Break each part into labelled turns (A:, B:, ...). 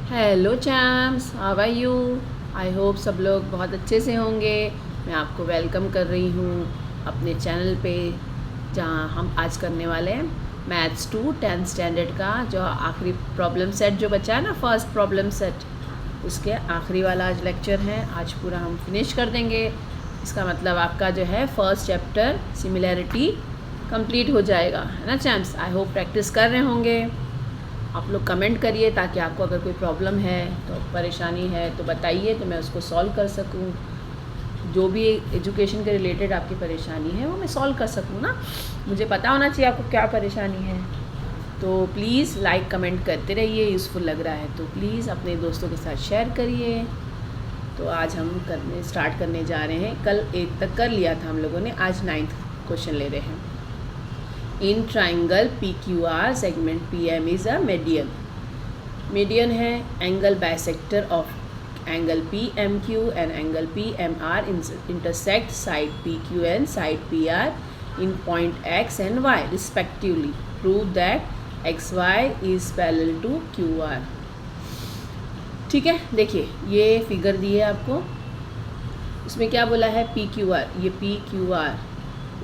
A: Hello champs, how are you. I hope सब लोग बहुत अच्छे से होंगे। मैं आपको वेलकम कर रही हूँ अपने चैनल पे, जहाँ हम आज करने वाले हैं मैथ्स 2 10th स्टैंडर्ड का जो आखिरी प्रॉब्लम सेट जो बचा है ना, फर्स्ट प्रॉब्लम सेट, उसके आखिरी वाला आज लेक्चर है। आज पूरा हम फिनिश कर देंगे। इसका मतलब आपका जो है फर्स्ट चैप्टर सिमिलैरिटी कंप्लीट हो जाएगा, है ना चैम्स। आई होप प्रैक्टिस कर रहे होंगे। आप लोग कमेंट करिए ताकि आपको अगर कोई प्रॉब्लम है तो परेशानी है तो बताइए, तो मैं उसको सॉल्व कर सकूं। जो भी एजुकेशन के रिलेटेड आपकी परेशानी है वो मैं सॉल्व कर सकूं ना। मुझे पता होना चाहिए आपको क्या परेशानी है। तो प्लीज़ लाइक कमेंट करते रहिए, यूज़फुल लग रहा है तो प्लीज़ अपने दोस्तों के साथ शेयर करिए। तो आज हम स्टार्ट करने जा रहे हैं। कल 8 तक कर लिया था हम लोगों ने, आज 9th क्वेश्चन ले रहे हैं। In triangle PQR segment PM is a median. Median है angle bisector of angle PMQ and angle PMR intersect side PQ and side PR in point X and Y respectively. Prove that XY is parallel to QR। ठीक है, देखिए ये figure दी है आपको। उसमें क्या बोला है PQR, ये PQR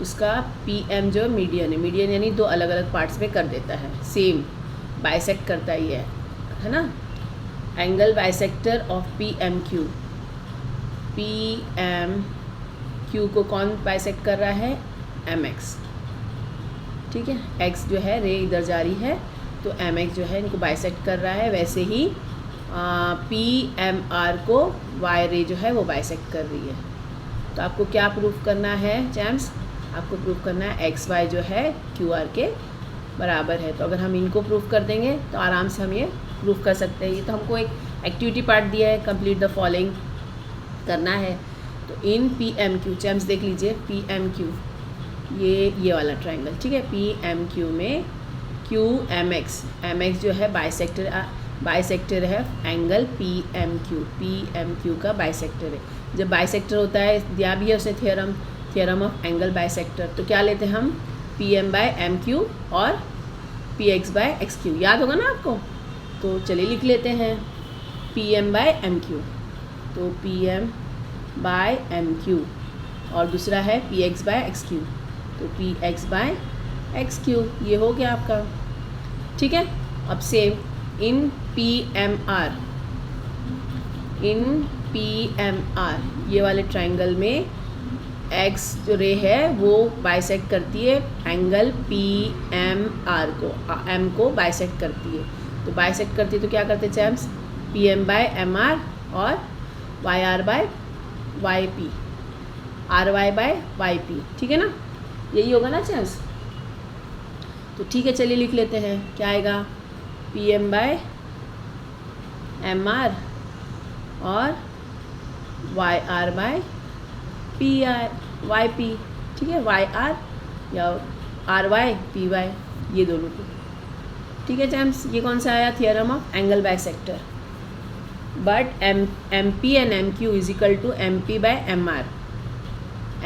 A: उसका PM जो मीडियन है, मीडियन यानी दो अलग अलग पार्ट्स में कर देता है, सेम बाइसेक्ट करता ही है ना। Angle bisector of PMQ, PMQ को कौन बाइसेक्ट कर रहा है, MX। ठीक है, X जो है रे इधर जा रही है तो MX जो है इनको बाइसेक्ट कर रहा है। वैसे ही PMR को Y रे जो है वो बाइसेक्ट कर रही है। तो आपको क्या प्रूफ करना है चैम्स, आपको प्रूफ करना है XY जो है QR के बराबर है। तो अगर हम इनको प्रूफ कर देंगे तो आराम से हम ये प्रूफ कर सकते हैं। ये तो हमको एक एक्टिविटी पार्ट दिया है, कंप्लीट द फॉलोइंग करना है। तो इन PMQ चैम्स देख लीजिए, PMQ ये वाला ट्राइंगल, ठीक है। PMQ में MX जो है बाइसेक्टर है एंगल PMQ का बाइसेक्टर है। जब बाइसेक्टर होता है, दिया भी है उसने थ्योरम ऑफ एंगल बाइसेक्टर, तो क्या लेते हैं हम PM/MQ और PX/XQ, याद होगा ना आपको। तो चलिए लिख लेते हैं PM/MQ, तो PM/MQ और दूसरा है PX/XQ, तो PX/XQ। ये हो गया आपका, ठीक है। अब सेम इन PMR ये वाले ट्राइंगल में X जो रे है वो बाइसेक्ट करती है एंगल PMR को, M को बाइसेक्ट करती है। तो बाइसेक्ट करती है तो क्या करते हैं चैम्स, PM/MR और YR/YP, RY/YP, ठीक है ना। यही होगा ना चैम्स। तो ठीक है, चलिए लिख लेते हैं क्या आएगा, PM/MR और YR/YP, ठीक है। YR या RY/PY, ये दोनों को, ठीक है चैम्स। ये कौन सा आया, theorem of angle bisector. But MP and MQ is equal to MP/MR।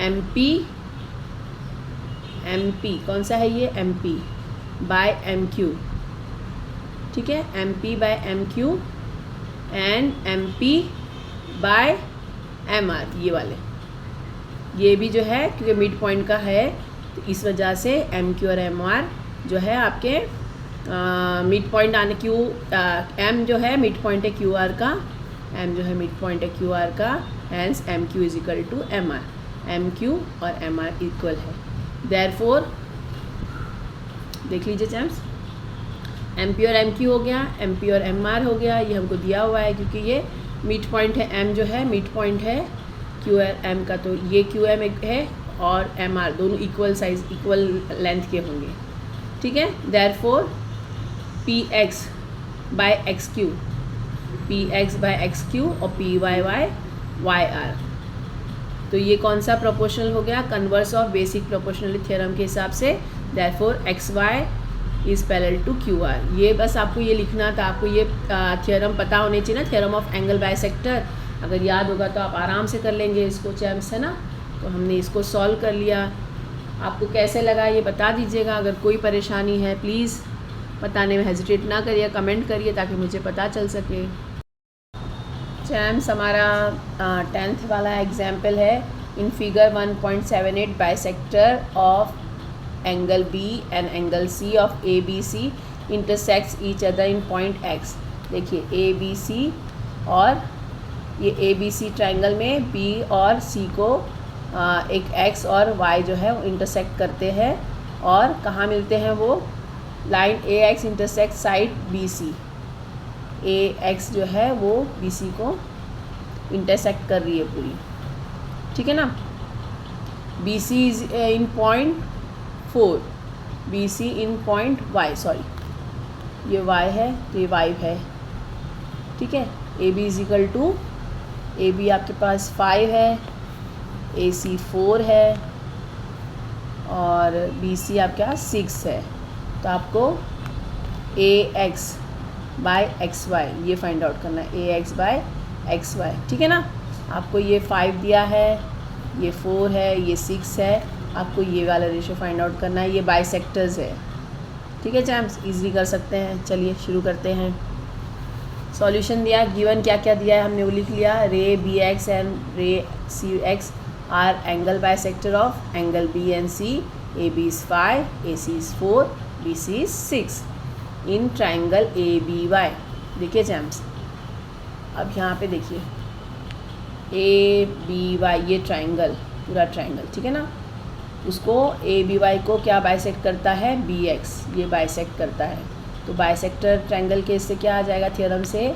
A: MP कौन सा है ये, MP/MQ, ठीक है। MP/MQ एंड MP/MR, ये वाले, ये भी जो है क्योंकि मिड पॉइंट का है तो इस वजह से MQ और MR जो है आपके मिड पॉइंट आने M जो है मिड पॉइंट है QR का, M जो है मिड पॉइंट है QR का, hence MQ is equal to MR। MQ और MR इक्वल है, देयरफॉर देख लीजिए चैम्स, MP और MQ हो गया, MP और MR हो गया। ये हमको दिया हुआ है क्योंकि ये मिड पॉइंट है, M जो है मिड पॉइंट है QM का, तो ये QM है और MR दोनों इक्वल साइज इक्वल लेंथ के होंगे, ठीक है। देयरफॉर PX/XQ और PY/YR, तो ये कौन सा प्रोपोर्शनल हो गया, converse of basic proportionality theorem के हिसाब से। Therefore XY is parallel to QR। ये बस आपको ये लिखना था, आपको ये थ्योरम पता होने चाहिए ना, थ्योरम ऑफ एंगल बाइसेक्टर। अगर याद होगा तो आप आराम से कर लेंगे इसको चैम्स, है ना। तो हमने इसको सॉल्व कर लिया। आपको कैसे लगा ये बता दीजिएगा। अगर कोई परेशानी है प्लीज़ बताने में हेजिटेट ना करिए, कमेंट करिए ताकि मुझे पता चल सके। चैम्स हमारा 10th वाला एग्जाम्पल है। In figure 1.78 bisector of angle B and angle C of ABC intersects each other in point X। देखिए ABC और ये ABC ट्रायंगल में B और C को एक X और Y जो है वो इंटरसेक्ट करते हैं, और कहाँ मिलते हैं वो, line AX intersect side BC। AX जो है वो BC को इंटरसेक्ट कर रही है पूरी, ठीक है ना। BC is in point 4, BC in point Y, sorry ये Y है तो ये Y है, ठीक है। AB is equal to, AB आपके पास 5 है, AC 4 है और BC आपके पास 6 है। तो आपको AX बाय XY ये फाइंड आउट करना है, AX बाय XY, ठीक है ना। आपको ये 5 दिया है, ये 4 है, ये 6 है, आपको ये वाला रेशो फाइंड आउट करना है। ये बाइसेक्टर्स है, ठीक है चैम्स, इजीली कर सकते हैं। चलिए शुरू करते हैं। सॉल्यूशन दिया, गिवन क्या क्या दिया है हमने वो लिख लिया। रे BX एंड रे CX R angle bisector of angle B and C। AB is 5, AC is 4, BC is 6 in triangle ABY। देखिए चैम्स, अब यहाँ पे देखिए ABY ये ट्राइंगल, पूरा ट्राइंगल, ठीक है ना। उसको ABY को क्या बाइसेक्ट करता है, BX ये बाइसेक्ट करता है। तो बाइसेक्टर ट्रायंगल के इससे क्या आ जाएगा थ्योरम से,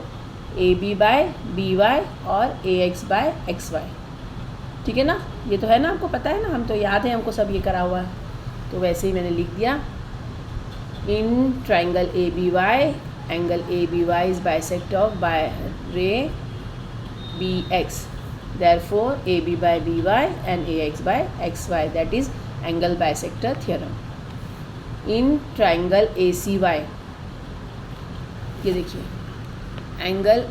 A: AB बाय BY और AX बाय XY, ठीक है ना। ये तो है ना, आपको पता है ना, हम तो याद है, हमको सब ये करा हुआ है। तो वैसे ही मैंने लिख दिया, in triangle ABY angle ABY is bisect of by ray BX, therefore AB by BY and AX by XY, that is angle bisector theorem. In triangle ACY, ये देखिए एंगल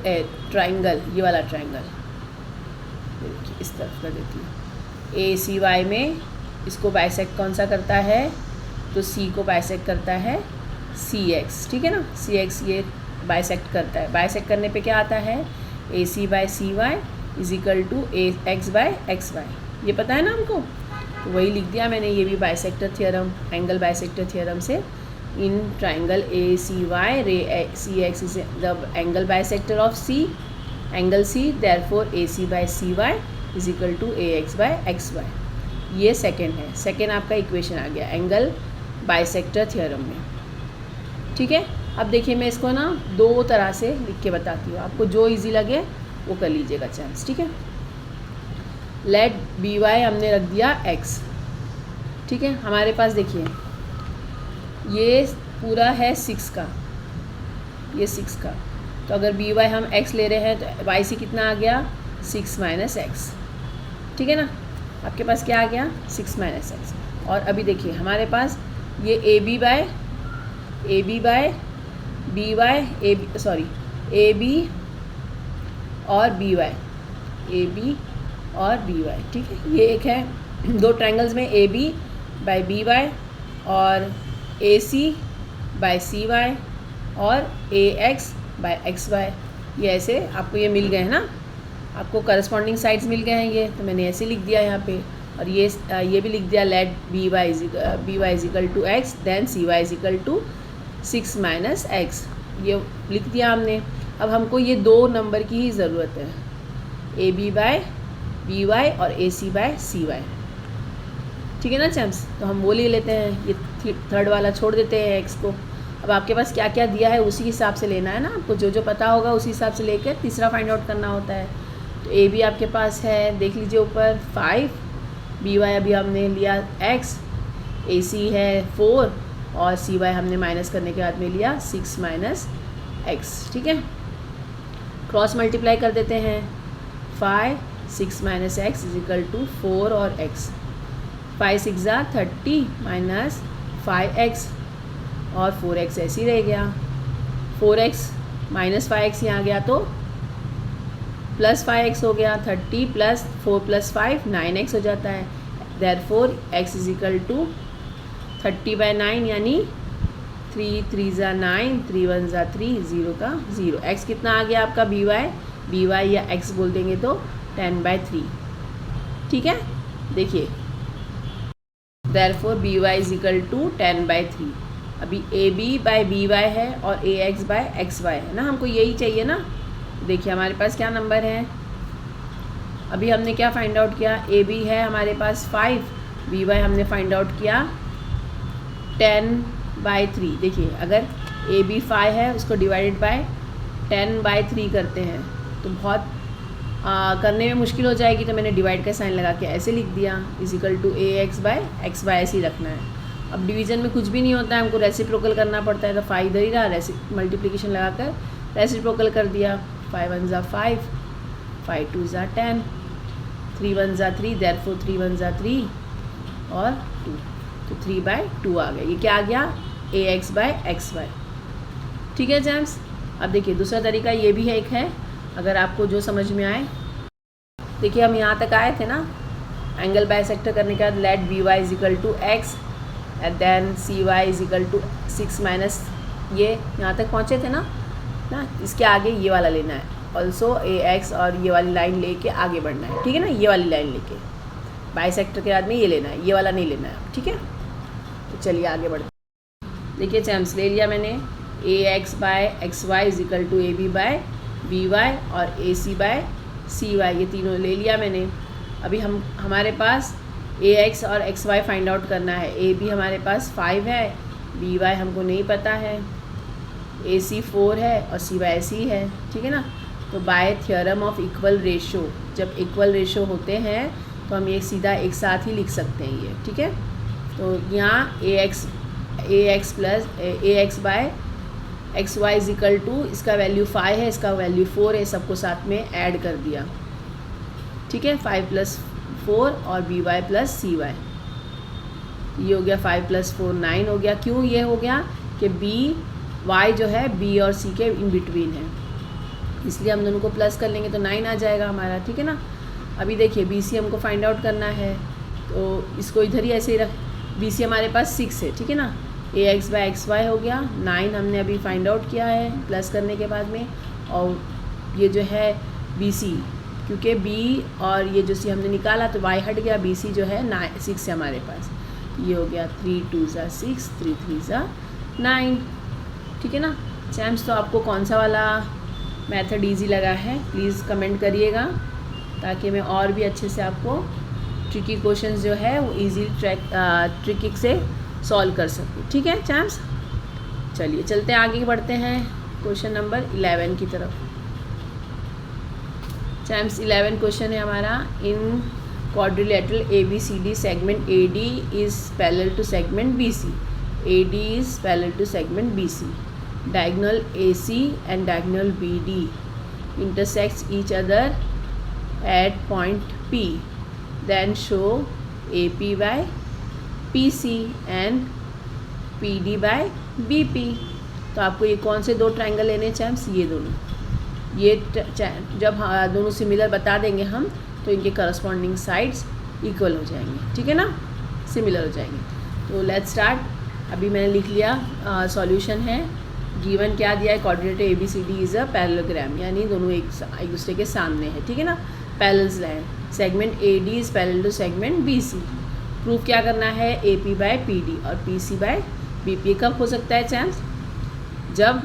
A: ट्राइंगल, ये वाला ट्राइंगल ये देखिए इस तरफ कर देती है। ACY में इसको बाइसेक्ट कौन सा करता है, तो C को बाइसेक्ट करता है CX, ठीक है ना। CX ये बाइसेक्ट करता है। बाइसेक्ट करने पे क्या आता है, AC by CY is equal to AX by XY, ये पता है ना हमको, तो वही लिख दिया मैंने। ये भी bisector theorem, angle bisector theorem से, in triangle ACY ray CX is the angle bisector of C angle C, therefore AC by CY is equal to AX by XY। ये सेकंड है, सेकंड आपका इक्वेशन आ गया angle bisector theorem में, ठीक है। अब देखिए मैं इसको ना दो तरह से लिख के बताती हूँ, आपको जो इजी लगे वो कर लीजिएगा चांस, ठीक है। लेट BY हमने रख दिया X, ठीक है। हमारे पास देखिए ये पूरा है 6 का, ये 6 का, तो अगर BY हम X ले रहे हैं तो YC कितना आ गया, 6 माइनस X, ठीक है ना। आपके पास क्या आ गया, 6 माइनस X। और अभी देखिए हमारे पास ये AB बाय BY AB और BY, AB और BY, ठीक है। ये एक है दो ट्रायंगल्स में AB बाय BY और AC बाय CY और AX बाय XY। ये ऐसे आपको ये मिल गए हैं ना, आपको करस्पॉन्डिंग साइड्स मिल गए हैं ये, तो मैंने ऐसे लिख दिया यहाँ पे। और ये भी लिख दिया, let BY is equal to X then CY is equal to 6 minus X, ये लिख दिया हमने। अब हमको ये दो नंबर की ही ज़रूरत है, AB बाय BY और AC बाय CY, ठीक है ना चैम्स। तो हम वो ले लेते हैं, ये थर्ड वाला छोड़ देते हैं X को। अब आपके पास क्या क्या दिया है उसी हिसाब से लेना है ना, आपको जो जो पता होगा उसी हिसाब से लेकर तीसरा फाइंड आउट करना होता है। तो AB आपके पास है, देख लीजिए ऊपर 5, BY अभी हमने लिया X, AC है 4 और CY हमने माइनस करने के बाद में लिया 6 माइनस X, ठीक है। क्रॉस मल्टीप्लाई कर देते हैं, 5 6 minus X is equal to 4 और X, 5 6 जा 30 माइनस 5X और 4X ऐसे ही रह गया। 4X माइनस 5X यहाँ गया तो प्लस 5X हो गया, 30 प्लस 4 प्लस 5 9X हो जाता है। Therefore X is equal to 30 by 9 यानी 3 3 ज़ा 9, 3 1 ज़ा 3, 0 का 0। x कितना आ गया आपका बी वाई या x बोल देंगे तो 10/3। ठीक है, देखिए therefore B Y is equal to 10/3। अभी A B by B Y है और A X by X Y है ना, हमको यही चाहिए ना। देखिए हमारे पास क्या नंबर है, अभी हमने क्या फाइंड आउट किया, ए बी है हमारे पास 5, बी वाई हमने फाइंड आउट किया 10/3। देखिए अगर ए बी 5 है उसको डिवाइडेड बाय 10/3 करते हैं तो बहुत करने में मुश्किल हो जाएगी, तो मैंने डिवाइड का साइन लगा के ऐसे लिख दिया, is equal to A X by X Y ऐसे ही रखना है। अब डिवीजन में कुछ भी नहीं होता है, हमको रेसिप्रोकल करना पड़ता है, तो 5 इधर ही रहा, मल्टीप्लिकेशन लगाकर रेसिप्रोकल कर दिया। 5 1 ज़ा 5, 5 2 ज़ा 10, 3 1 ज़ा 3, देयरफॉर 3 1 ज़ा 3 और 2, तो 3/2 आ गया। ये क्या आ गया, A X by X Y. ठीक है जेम्स। अब देखिए दूसरा तरीका ये भी है, एक है, अगर आपको जो समझ में आए। देखिए हम यहाँ तक आए थे ना, एंगल बाइसेक्टर करने के बाद let B Y is equal to X and then C Y is equal to 6 minus, ये यहाँ तक पहुँचे थे ना। इसके आगे ये वाला लेना है, ऑल्सो ए एक्स, और ये वाली लाइन लेके आगे बढ़ना है। ठीक है ना, ये वाली लाइन लेके बाइसेक्टर के बाद में ये लेना है, ये वाला नहीं लेना है। ठीक है, तो चलिए आगे बढ़ते हैं। देखिए चैम्स ले लिया मैंने, A X by X Y is equal to A B by B Y और A C bye C Y, ये तीनों ले लिया मैंने। अभी हमारे पास ए एक्स और एक्स वाई फाइंड आउट करना है। ए बी हमारे पास 5 है, बी वाई हमको नहीं पता है, ए सी 4 है और सी वाई सी है। ठीक है ना, तो bye theorem of equal ratio, जब इक्वल रेशो होते हैं तो हम ये सीधा एक साथ ही लिख सकते हैं ये। ठीक है, तो यहाँ A X plus A X by X Y is equal to, इसका वैल्यू 5 है, इसका वैल्यू 4 है, सबको साथ में ऐड कर दिया। ठीक है, 5 + 4 और बी वाई प्लस सी वाई, ये हो गया 5 + 4 9 हो गया। क्यों ये हो गया कि बी वाई जो है बी और सी के इन बिटवीन है, इसलिए हम दोनों को प्लस कर लेंगे तो 9 आ जाएगा हमारा। ठीक है ना, अभी देखिए बी सी हमको फाइंड आउट करना है, तो इसको इधर ही ऐसे ही रख, बी सी हमारे पास 6 है। ठीक है ना, ए एक्स बाय एक्स वाई हो गया, 9 हमने अभी फाइंड आउट किया है प्लस करने के बाद में, और ये जो है बी सी, क्योंकि बी और ये जो सी हमने निकाला तो वाई हट गया, बी सी जो है 6 है हमारे पास, ये हो गया 3 2 ज़ा 6, 3 3 ज़ा 9। ठीक है ना चैम्स, तो आपको कौन सा वाला मेथड इजी लगा है प्लीज़ कमेंट करिएगा, ताकि मैं और भी अच्छे से आपको ट्रिकी क्वेश्चंस जो है वो इजी ट्रिकी से सॉल्व कर सकूँ। ठीक है चैम्स, चलिए चलते हैं आगे बढ़ते हैं क्वेश्चन नंबर 11 की तरफ। चैम्स 11 क्वेश्चन है हमारा, in quadrilateral A B C D segment A D is parallel to segment B C, A D is parallel to segment B C, diagonal AC and diagonal BD intersects each other at point P, then show AP by PC and PD by BP। तो आपको ये कौन से दो triangle लेने चैम्स, ये दोनों, ये जब दोनों सिमिलर बता देंगे हम तो इनके करस्पॉन्डिंग साइड्स इक्वल हो जाएंगे। ठीक है ना, सिमिलर हो जाएंगे। तो लेट्स स्टार्ट। अभी मैंने लिख लिया सॉल्यूशन है, गिवन क्या दिया है, coordinate A B C D is a parallelogram, यानी दोनों एक दूसरे के सामने है। ठीक है ना, पैरेलल्स है, segment A D is parallel to segment B C. Proof क्या करना है, A P by P D और P C by B P. कब हो सकता है चांस, जब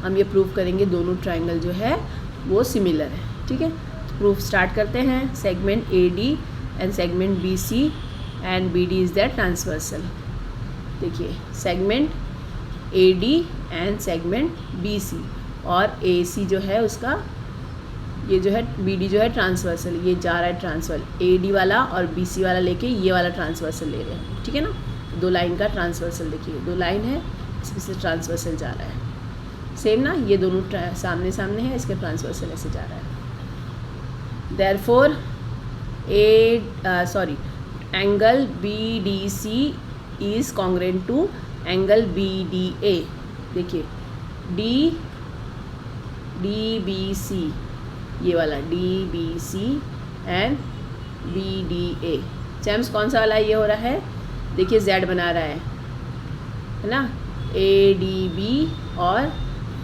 A: हम ये प्रूफ करेंगे दोनों ट्राइंगल जो है वो सिमिलर है। ठीक है, प्रूफ स्टार्ट करते हैं। Segment A D and segment B C and B D is that transversal. देखिए segment A D and segment B C, और ए सी जो है उसका, ये जो है बी डी जो है ट्रांसवर्सल, ये जा रहा है ट्रांसफर, ए डी वाला और बी सी वाला लेके ये वाला ट्रांसवर्सल ले रहे हैं। ठीक है ना, दो लाइन का ट्रांसवर्सल, देखिए दो लाइन है, इसमें से ट्रांसवर्सल जा रहा है। सेम ना, ये दोनों सामने सामने है, इसके ट्रांसवर्सल ऐसे जा रहा है। Therefore angle B D C is congruent to angle B D A. देखिए डी बी सी, ये वाला D B C and B D A. Champs कौन सा वाला ये हो रहा है, देखिए जेड बना रहा है, है ना, ADB और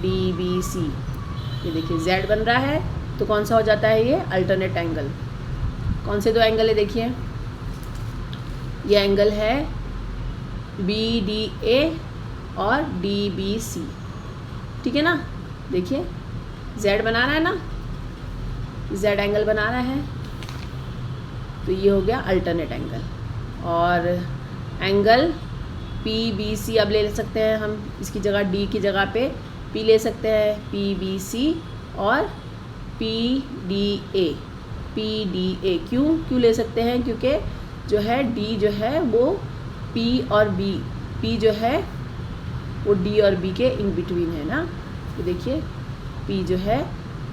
A: DBC। ये देखिए Z बन रहा है, तो कौन सा हो जाता है ये, अल्टरनेट एंगल। कौन से दो एंगल है देखिए, ये एंगल है BDA और DBC, ठीक है ना। देखिए Z बना रहा है ना, Z एंगल बना रहा है, तो ये हो गया अल्टरनेट एंगल। और एंगल PBC अब ले सकते हैं हम, इसकी जगह D की जगह पे P ले सकते हैं, PBC और PDA क्यों ले सकते हैं, क्योंकि जो है D जो है वो P और B, P जो है वो D और B के इन बिटवीन है ना। तो देखिए P जो है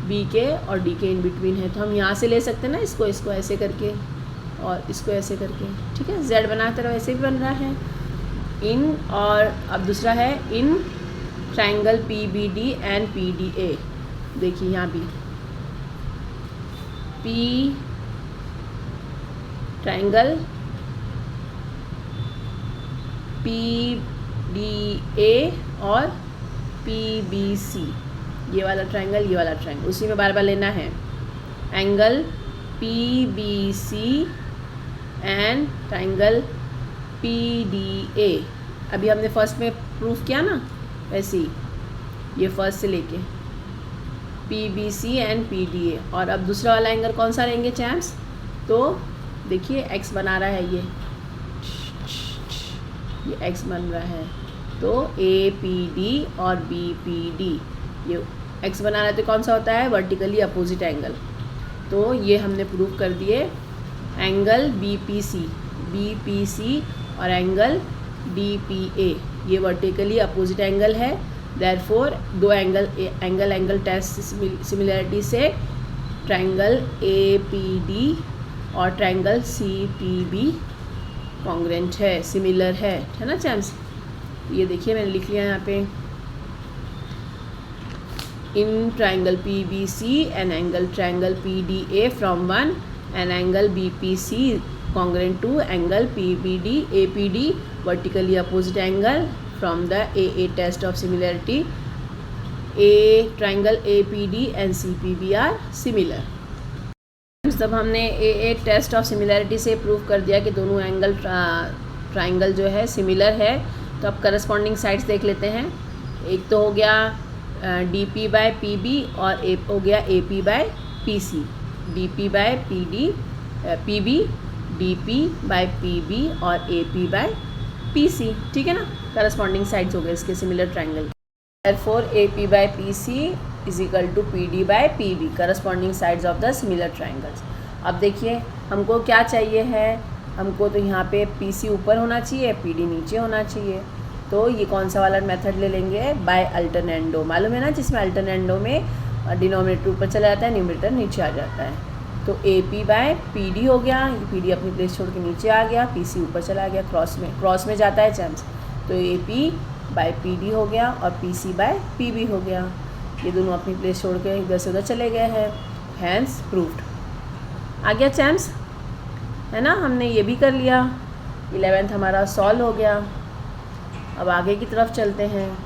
A: B के और D के इन बिटवीन है, तो हम यहाँ से ले सकते हैं ना इसको ऐसे करके और इसको ऐसे करके, ठीक है। Z बनाते रहो, ऐसे भी बन रहा है इन। और अब दूसरा है in triangle PBD and PDA। देखिए यहाँ भी P ट्रायंगल PDA और PBC, ये वाला ट्रायंगल, ये वाला ट्रायंगल, उसी में बार बार लेना है। Angle PBC and triangle PDA। अभी हमने फर्स्ट में प्रूफ किया ना, वैसे ही ये फर्स्ट से लेके PBC एंड PDA। और अब दूसरा वाला एंगल कौन सा लेंगे चैम्प्स, तो देखिए X बना रहा है, ये X बन रहा है, तो APD और BPD, ये X बना रहा है, तो कौन सा होता है, वर्टिकली अपोजिट एंगल। तो ये हमने प्रूव कर दिए। एंगल BPC और एंगल DPA ये वर्टिकली अपोजिट एंगल है। देयरफॉर दो एंगल टेस्ट सिमिलरिटी से ट्रायंगल APD और ट्रायंगल CPB कॉन्ग्रेंट है, सिमिलर है ना चैम्स। ये देखिए मैंने लिख लिया यहाँ पे, in triangle PBC and angle triangle PDA from one and angle BPC congruent to angle APD vertically opposite angle from the AA test of similarity. Triangle APD and CPB are similar. तब हमने AA test of similarity से prove कर दिया कि दोनों angle triangle जो है similar है। तो अब करस्पॉन्डिंग साइड्स देख लेते हैं। एक तो हो गया DP बाय PB और एक हो गया AP by PC। DP by PB, DP by PB और AP बाय PC, ठीक है ना। करस्पॉन्डिंग साइड्स हो गए इसके similar triangle. Therefore AP by PC is equal to PD by PB, corresponding sides of the similar triangles। अब देखिए हमको क्या चाहिए है, हमको तो यहाँ पे PC ऊपर होना चाहिए, PD नीचे होना चाहिए। तो ये कौन सा वाला मेथड ले लेंगे, बाय अल्टरनेंडो। मालूम है ना, जिसमें अल्टरनेंडो में डिनोमिनेटर ऊपर चला जाता है, न्यूमरेटर नीचे आ जाता है। तो AP बाय PD हो गया, PD अपनी प्लेस छोड़ के नीचे आ गया, PC ऊपर चला गया, क्रॉस में जाता है चैम्स। तो AP बाय PD हो गया और PC बाय PB हो गया। ये दोनों अपनी प्लेस छोड़ के इधर से उधर चले गए हैं, हैंस प्रूव्ड। आ गया चैम्स, है ना। हमने ये भी कर लिया, 11th हमारा सॉल्व हो गया। अब आगे की तरफ चलते हैं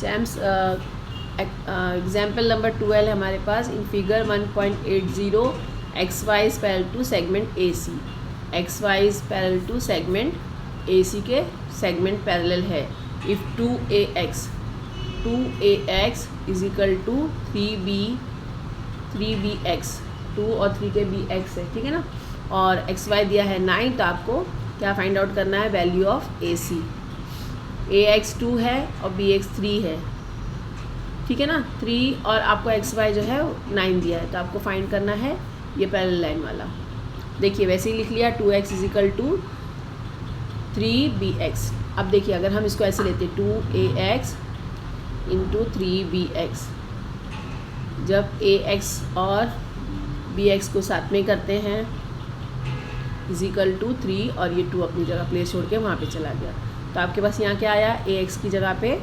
A: चैम्स। एग्जाम्पल नंबर 12 हमारे पास। In figure 1.80 XY is parallel to segment AC। XY is parallel to segment AC के सेगमेंट पैरेलल है। If 2AX is equal to 3BX, 2 और 3 के BX है, ठीक है ना। और XY दिया है 9, तो आपको क्या फाइंड आउट करना है, वैल्यू ऑफ AC। AX 2 है और BX 3 है, ठीक है ना, 3, और आपको XY जो है 9 दिया है, तो आपको फाइंड करना है ये पैरेलल लाइन वाला। देखिए वैसे ही लिख लिया, 2X is equal to 3BX। अब देखिए अगर हम इसको ऐसे लेते 2AX इंटू 3BX, जब AX और BX को साथ में करते हैं इज इक्वल टू 3, और ये 2 अपनी जगह प्लेस छोड़ के वहाँ पे चला गया, तो आपके पास यहाँ क्या आया, AX की जगह पे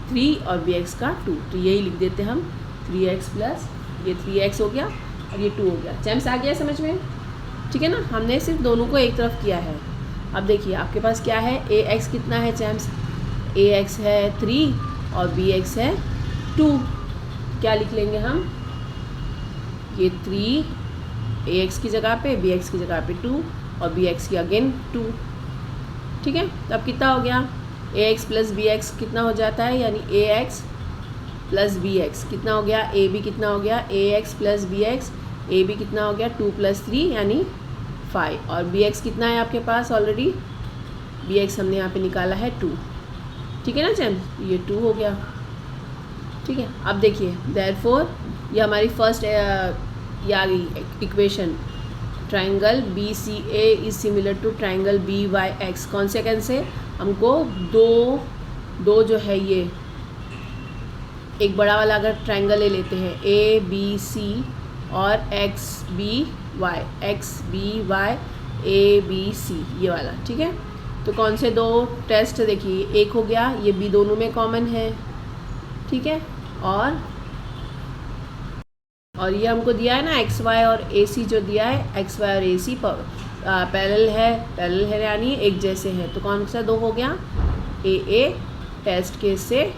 A: 3 और BX का 2, तो यही लिख देते हम 3X प्लस ये 3X हो गया और ये 2 हो गया। चैम्स आ गया समझ में, ठीक है ना। हमने सिर्फ दोनों को एक तरफ किया है, अब देखिए आपके पास क्या है, ए एक्स कितना है चैम्स, ए एक्स है 3 और बी एक्स है 2। क्या लिख लेंगे हम, ये 3 ए एक्स की जगह पे, बी एक्स की जगह पे 2 और बी एक्स की अगेन 2। ठीक है, तो अब कितना हो गया, A X plus B X कितना हो जाता है, यानी A X plus B X कितना हो गया, ए बी कितना हो गया, A X plus B X, A B कितना हो गया 2 + 3 यानी 5। और बी एक्स कितना है आपके पास, ऑलरेडी बी एक्स हमने यहाँ पे निकाला है 2। ठीक है ना चैम्प, ये 2 हो गया। ठीक है, अब देखिए देयरफॉर ये हमारी फर्स्ट ये आ गई इक्वेशन, triangle B C A is similar to triangle B Y X. कौन से कैसे, हमको दो जो है ये एक बड़ा वाला अगर ट्राइंगल ले लेते हैं ए बी सी और X B Y A B C ये वाला। ठीक है, तो कौन से दो टेस्ट, देखिए एक हो गया, ये बी दोनों में कॉमन है। ठीक है, और ये हमको दिया है ना एक्स वाई और ए सी, जो दिया है एक्स वाई और ए सी पैरेलल है यानी एक जैसे है। तो कौन सा दो हो गया, ए टेस्ट केस से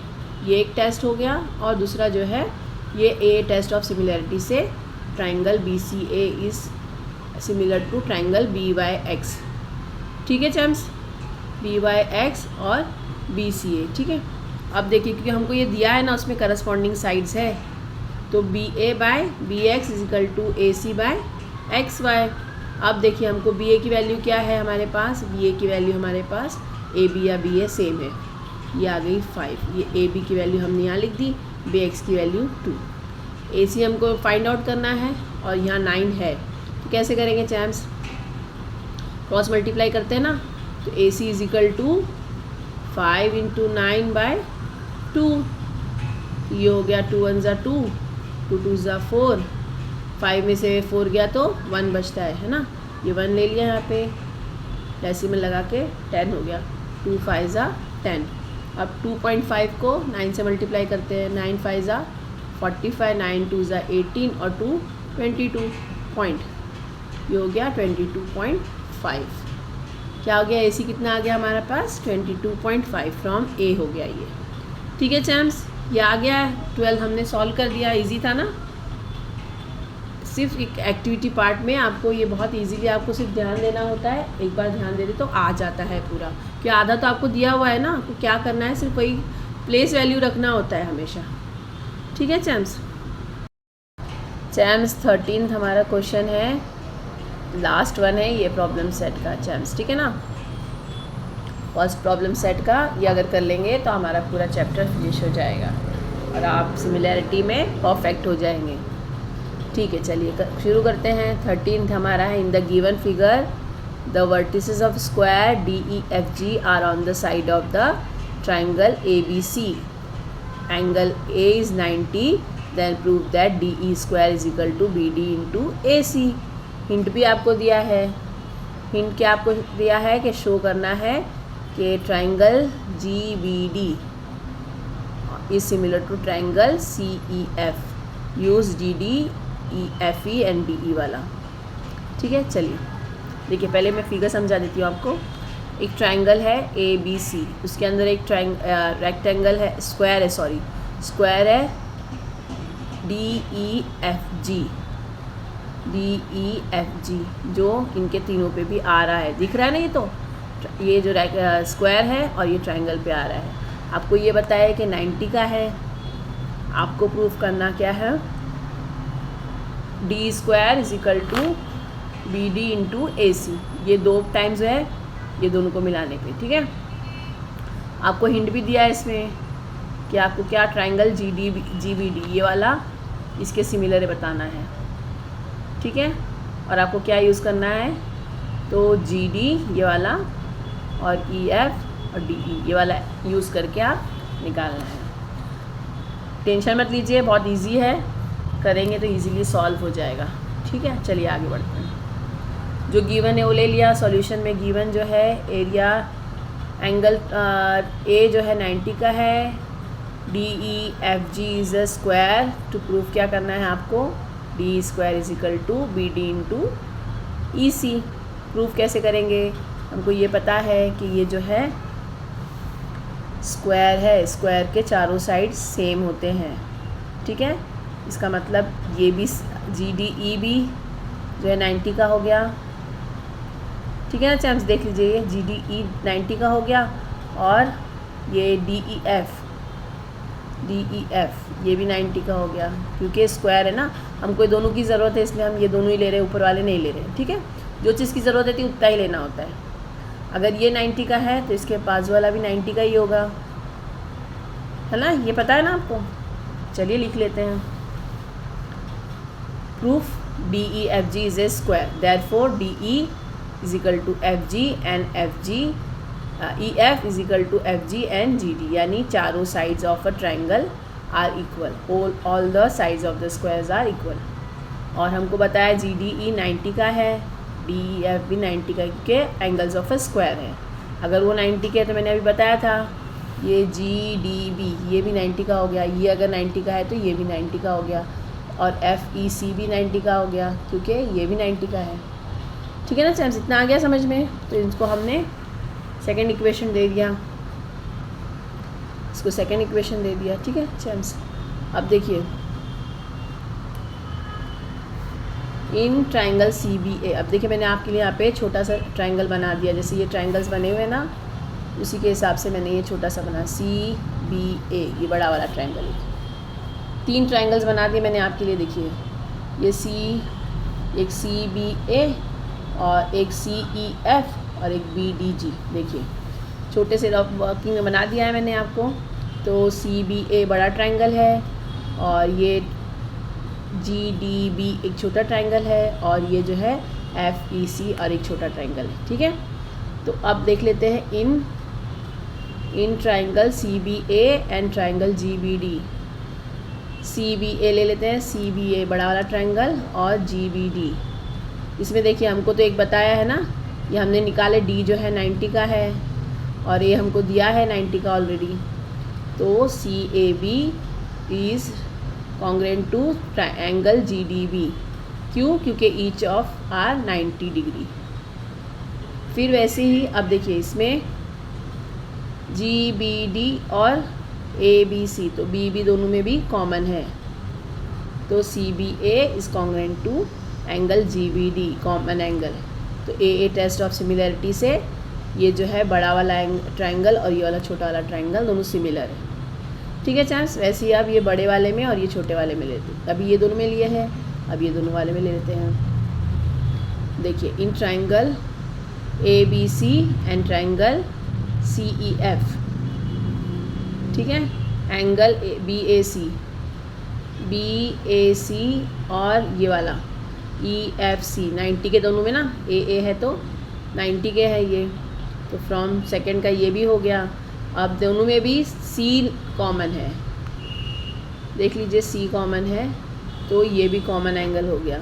A: ये एक टेस्ट हो गया, और दूसरा जो है ये ए टेस्ट ऑफ सिमिलैरिटी से triangle B C A is similar to triangle B Y X. ठीक है चैम्स, बी वाई एक्स और बी सी ए। ठीक है, अब देखिए क्योंकि हमको ये दिया है ना उसमें करस्पॉन्डिंग साइड्स है, तो B A by B X is equal to A C by X Y. अब देखिए हमको बी ए की वैल्यू क्या है हमारे पास, बी ए की वैल्यू हमारे पास ए बी या बी ए सेम है, ये आ गई 5। ये ए बी की वैल्यू हमने यहाँ लिख दी, बी एक्स की वैल्यू 2। ए सी हमको फाइंड आउट करना है और यहाँ 9 है, तो कैसे करेंगे चैम्स, क्रॉस मल्टीप्लाई करते हैं ना, तो ए सी इज इक्वल टू 5 × 9/2। ये हो गया 2 × 1 = 2, 2 × 2 = 4, 5 में से 4 गया तो 1 बचता है ना, ये 1 ले लिया यहाँ पे, डेसिमल लगा के 10 हो गया, 2 × 5 = 10। अब 2.5 को 9 से मल्टीप्लाई करते हैं, 9 × 5 = 45, 9 × 2 = 18 और 2 22 पॉइंट, ये हो गया 22.5। क्या हो गया, ए सी कितना आ गया हमारे पास 22.5 फ्रॉम ए हो गया ये। ठीक है चैम्स, ये आ गया है 12 हमने सॉल्व कर दिया, इजी था ना। सिर्फ एक एक्टिविटी पार्ट में आपको ये बहुत इजीली आपको सिर्फ ध्यान देना होता है, एक बार ध्यान दे दे तो आ जाता है पूरा, कि आधा तो आपको दिया हुआ है ना, आपको क्या करना है सिर्फ वही प्लेस वैल्यू रखना होता है हमेशा। ठीक है चैम्स, 13th हमारा क्वेश्चन है, लास्ट वन है ये प्रॉब्लम सेट का चैम्स। ठीक है ना, फर्स्ट प्रॉब्लम सेट का ये अगर कर लेंगे तो हमारा पूरा चैप्टर फिनिश हो जाएगा और आप सिमिलैरिटी में परफेक्ट हो जाएंगे। ठीक है, चलिए शुरू करते हैं। 13th हमारा है, in the given figure the vertices of square D E F G are on the side of the triangle A B C, angle A is 90, then prove that D E square is equal to B D into A C. Hint भी आपको दिया है, hint क्या आपको दिया है कि show करना है कि triangle G B D is similar to triangle C E F, use D D E F E and D E वाला। ठीक है, चलिए देखिए पहले मैं फिगर समझा देती हूँ आपको। एक ट्राइंगल है ए बी सी, उसके अंदर एक रेक्टेंगल है, स्क्वायर है डी ई एफ जी, जो इनके तीनों पे भी आ रहा है, दिख रहा है ना, ये जो स्क्वायर है और ये ट्राइंगल पे आ रहा है। आपको ये बताया कि 90 का है, आपको प्रूफ करना क्या है, D square is equal to B D into A C, ये 2 टाइम्स है ये दोनों को मिलाने पे। ठीक है, आपको हिंट भी दिया है इसमें कि आपको क्या ट्राइंगल जी बी डी ये वाला इसके सिमिलर बताना है। ठीक है, और आपको क्या यूज़ करना है, तो जी डी ये वाला और ई एफ और डी ई ये वाला यूज़ करके आप निकालना है। टेंशन मत लीजिए, बहुत इजी है, करेंगे तो इजीली सॉल्व हो जाएगा। ठीक है, चलिए आगे बढ़ते हैं। जो गिवन है वो ले लिया, सॉल्यूशन में गिवन जो है एरिया एंगल ए जो है 90 का है, D E F G is a square. To prove क्या करना है आपको, D square is equal to B D into E C. Proof कैसे करेंगे, हमको ये पता है कि ये जो है स्क्वायर है, स्क्वायर के चारों साइड सेम होते हैं, ठीक है। इसका मतलब ये भी GDE भी जो है 90 का हो गया, ठीक है ना चैम्प्स। देख लीजिए ये GDE 90 का हो गया, और ये DEF ये भी 90 का हो गया, क्योंकि स्क्वायर है ना, हमको दोनों की ज़रूरत है, इसलिए हम ये दोनों ही ले रहे हैं, ऊपर वाले नहीं ले रहे हैं, ठीक है। जो चीज़ की ज़रूरत है उतना ही लेना होता है। अगर ये 90 का है तो इसके बाजू वाला भी 90 का ही होगा, है ना, ये पता है ना आपको। चलिए लिख लेते हैं। Proof DEFG is a square, therefore DE is equal to FG and EF is equal to FG and GD, यानी चारों sides of a triangle are equal, all the sides of the squares are equal. और हमको बताया GDE 90 का है, DEF भी 90 का, क्योंकि एंगल्स ऑफ अ स्क्वायर है। अगर वो 90 के है तो मैंने अभी बताया था ये GDB ये भी 90 का हो गया, ये अगर 90 का है तो ये भी 90 का हो गया, और FEC भी 90 का हो गया, क्योंकि ये भी 90 का है, ठीक है ना चैम्स। इतना आ गया समझ में। तो इसको हमने सेकेंड इक्वेशन दे दिया, इसको सेकेंड इक्वेशन दे दिया, ठीक है चैम्स। अब देखिए इन ट्राइंगल CBA, अब देखिए मैंने आपके लिए यहाँ पे छोटा सा ट्राइंगल बना दिया, जैसे ये ट्राइंगल्स बने हुए ना, उसी के हिसाब से मैंने ये छोटा सा बना CBA, ये बड़ा वाला ट्राइंगल है। 3 ट्राइंगल्स बना दिए मैंने आपके लिए। देखिए ये एक CBA और एक CEF और एक BDG, देखिए छोटे से रफ वर्किंग में बना दिया है मैंने आपको। तो CBA बड़ा ट्राइंगल है, और ये GDB एक छोटा ट्राइंगल है, और ये जो है FEC और एक छोटा ट्राइंगल है, ठीक है। तो अब देख लेते हैं in triangle CBA and triangle GBD। CBA ले लेते हैं, CBA बड़ा वाला ट्राइंगल, और GBD। इसमें देखिए हमको तो एक बताया है ना, ये हमने निकाले D जो है 90 का है, और ये हमको दिया है 90 का ऑलरेडी। तो CAB is congruent to angle GDB, क्यों? क्योंकि ईच ऑफ आर 90 डिग्री। फिर वैसे ही अब देखिए इसमें GBD और ABC, तो B दोनों में भी कॉमन है, तो CBA is congruent to angle GBD, common angle. तो AA टेस्ट ऑफ सिमिलरिटी से ये जो है बड़ा वाला ट्राइंगल और ये वाला छोटा वाला ट्राइंगल दोनों सिमिलर है, ठीक है चांस। वैसे ही अब ये बड़े वाले में और ये छोटे वाले में लेते हैं। अभी ये दोनों में लिए हैं, अब ये दोनों वाले में ले लेते हैं। देखिए in triangle ABC and triangle CEF, ठीक है, एंगल BAC और ये वाला EFC 90 के दोनों में ना, AA है तो 90 के है ये, तो फ्रॉम सेकंड का ये भी हो गया। अब दोनों में भी C कॉमन है, देख लीजिए C कॉमन है, तो ये भी कॉमन एंगल हो गया।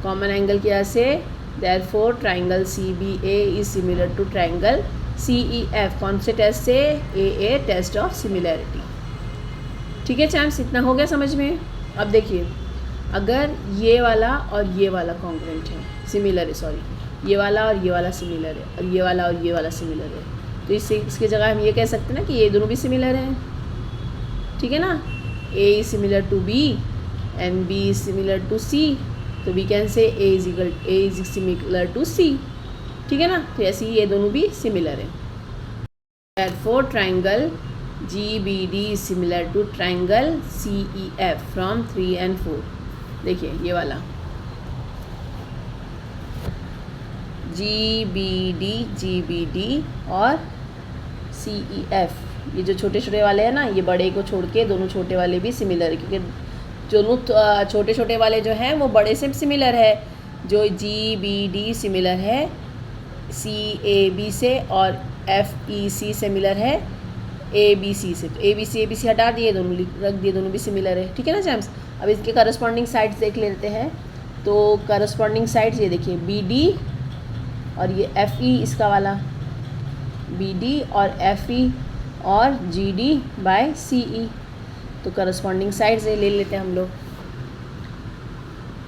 A: कॉमन एंगल क्या से, therefore triangle CBA is similar to triangle CEF, कौन से टेस्ट से, AA टेस्ट ऑफ सिमिलरिटी, ठीक है चैम्प्स। इतना हो गया समझ में। अब देखिए अगर ये वाला और ये वाला कॉन्ग्रुएंट है, सिमिलर है, सॉरी, ये वाला और ये वाला सिमिलर है, और ये वाला और ये वाला सिमिलर है, तो इसके जगह हम ये कह सकते हैं ना कि ये दोनों भी सिमिलर हैं, ठीक है ना। A is similar to B and B is similar to C, तो we can say A is similar to C, ठीक है ना। तो ऐसे ही ये दोनों भी सिमिलर हैं। Therefore triangle GBD is similar to triangle CEF from 3 and 4। देखिए ये वाला GBD और CEF, ये जो छोटे छोटे वाले हैं ना, ये बड़े को छोड़ के दोनों छोटे वाले भी सिमिलर है, क्योंकि दोनों छोटे छोटे वाले जो हैं वो बड़े से सिमिलर है। जो GBD सिमिलर है CAB से, और FEC सिमिलर है ABC से, तो ABC हटा दिए, दोनों रख दिए, दोनों भी सिमिलर है, ठीक है ना जैम्स। अब इसके करस्पॉन्डिंग साइड्स देख लेते हैं। तो करस्पॉन्डिंग साइड्स ये देखिए BD और ये FE, इसका वाला BD और FE और GD बाय CE, तो करस्पॉन्डिंग साइड्स ले लेते हैं हम लोग।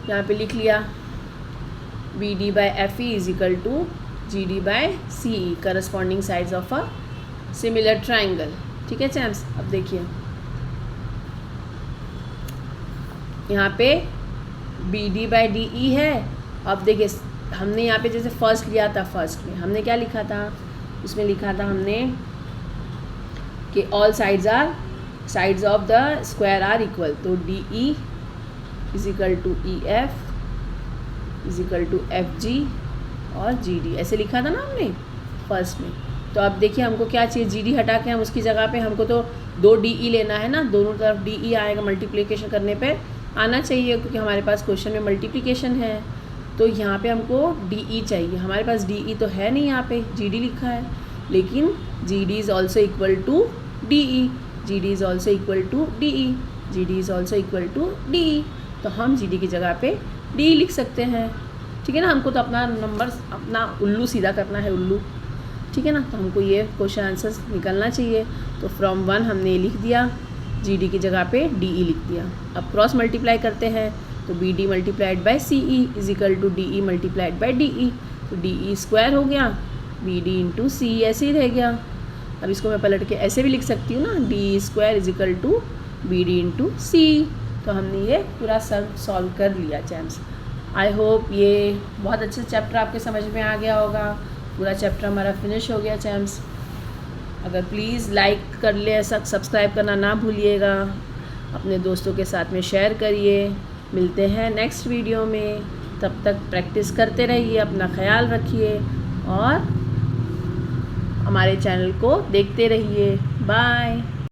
A: यहाँ पे लिख लिया BD by FE is equal to G D by C E, corresponding sides of a similar triangle. ठीक है चैम्स, अब देखिए यहाँ पे B D by D E है। अब देखिए हमने यहाँ पे जैसे फर्स्ट लिया था, फर्स्ट में हमने क्या लिखा था, उसमें लिखा था हमने कि all sides of the square are equal, तो D E is equal to E F is equal to F G और जी डी, ऐसे लिखा था ना हमने फर्स्ट में। तो अब देखिए हमको क्या चाहिए, जी डी हटा के हम उसकी जगह पे हमको तो 2 डी ई लेना है ना, दोनों तरफ डी ई आएगा, मल्टीप्लिकेशन करने पे आना चाहिए क्योंकि हमारे पास क्वेश्चन में मल्टीप्लिकेशन है। तो यहाँ पे हमको डी ई चाहिए, हमारे पास डी ई तो है नहीं, यहाँ पे जी डी लिखा है, लेकिन G D is also equal to D E, G D is also equal to D E, G D is also equal to D E. तो हम जी डी की जगह पे डी ई लिख सकते हैं। ठीक है ना, हमको तो अपना नंबर अपना उल्लू सीधा करना है, उल्लू। ठीक है ना, तो हमको ये क्वेश्चन आंसर निकलना चाहिए। तो फ्रॉम 1 हमने लिख दिया, जी डी की जगह पे डी ई लिख दिया। अब क्रॉस मल्टीप्लाई करते हैं, तो B D multiplied by C E is equal to D E multiplied by D E, तो डी ई स्क्वायर हो गया, बी डी इंटू सी ऐसे ही रह गया। अब इसको मैं पलट के ऐसे भी लिख सकती हूँ ना, D square is equal to B D into C. तो हमने ये पूरा सॉल्व कर लिया चैम्स। आई होप ये बहुत अच्छे चैप्टर आपके समझ में आ गया होगा। पूरा चैप्टर हमारा फिनिश हो गया चैम्स। अगर प्लीज़ लाइक कर ले, सब्सक्राइब करना ना भूलिएगा, अपने दोस्तों के साथ में शेयर करिए। मिलते हैं नेक्स्ट वीडियो में, तब तक प्रैक्टिस करते रहिए, अपना ख्याल रखिए और हमारे चैनल को देखते रहिए। बाय।